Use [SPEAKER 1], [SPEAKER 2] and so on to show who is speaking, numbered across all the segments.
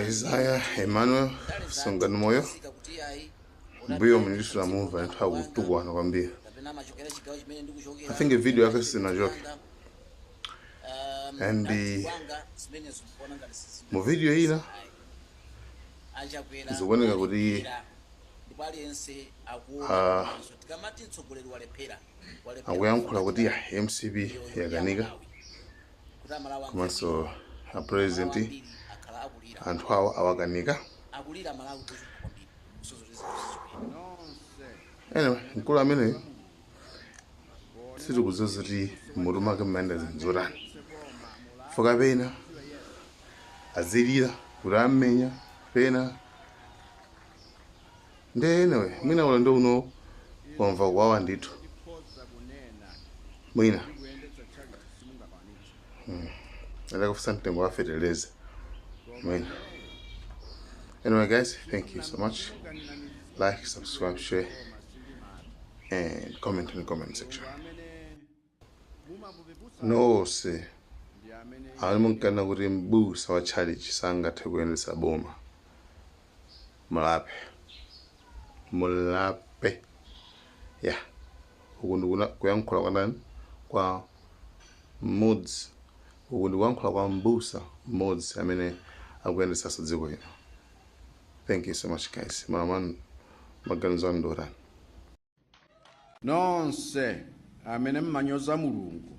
[SPEAKER 1] Isaiah Emmanuel Songani moyo mbuyo mnilisula mumva nthawi kutukwana kwambiri. I think a video yake sina joke. And mu video ina zikuoneka kuti akuyankhula kuti ya MCP yakanika komaso a president anthu awo awakanika. Anyway, mkulu amene sitikuzoza kuti mutu make mmanda zinzorani foka pena azilira kuti ammenya pena nde anyway mwina ulendo uno wamva kuwawa ndithu mwina ndakufisa mtengo wa feteleza mwina. Anyway guys, thank you so much. Like, subscribe, share and comment in the comment section. No se alimunkana kuti mbusa wa challenge sangathe kuyendesa boma mulape ya uku ndikuna kuyankhula kwanani kwa mods uku ndikuyankhula kwa mbusa mods amene akuyendesa dziko lino. Thank you so much guys. Mama maganizo andorani
[SPEAKER 2] nonse amene mmanyoza mulungu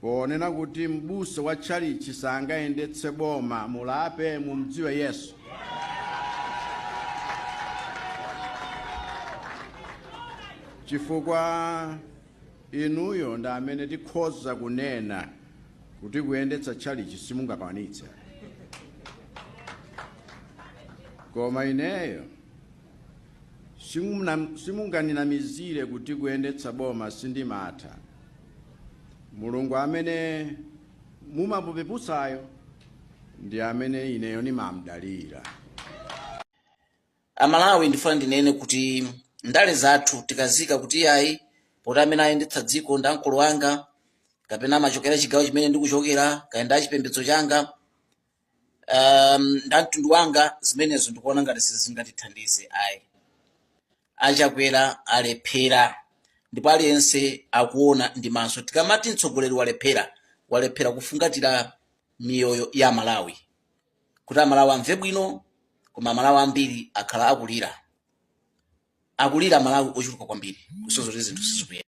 [SPEAKER 2] ponena kuti mbusa wa chalichi sangayendetse boma mulape mumdziwe Yesu. Chifukwa inuyo nda amene tikhoza kunena kuti kuyendetsa chalichi simungakwanitse. Koma ineyo simunganinamizire kuti kuyendetsa boma sindimatha. Mulungu amene mumapupepusayo ndi amene ineyo nimamdalira.
[SPEAKER 3] Amalawi ndifuna ndinene kuti ndale zathu tikazika kuti yayi poti amene ayendetsa dziko ndi mkulu wanga kapena amachokera chigawo chimene ndikuchokera kayenda chipembedzo changa nda mtundu wanga zimenezo ndikuona ngati sizingatithandize ayi. Achakwera alephera ndipo aliyense akuona ndi maso. Tikamati mtsogoleri walephera kufungatira miyoyo ya Malawi kuti Malawi amve bwino, koma Malawi ambiri akhala akulira Malawi ochuluka kwambiri kusozo zinthu sizikuyenda.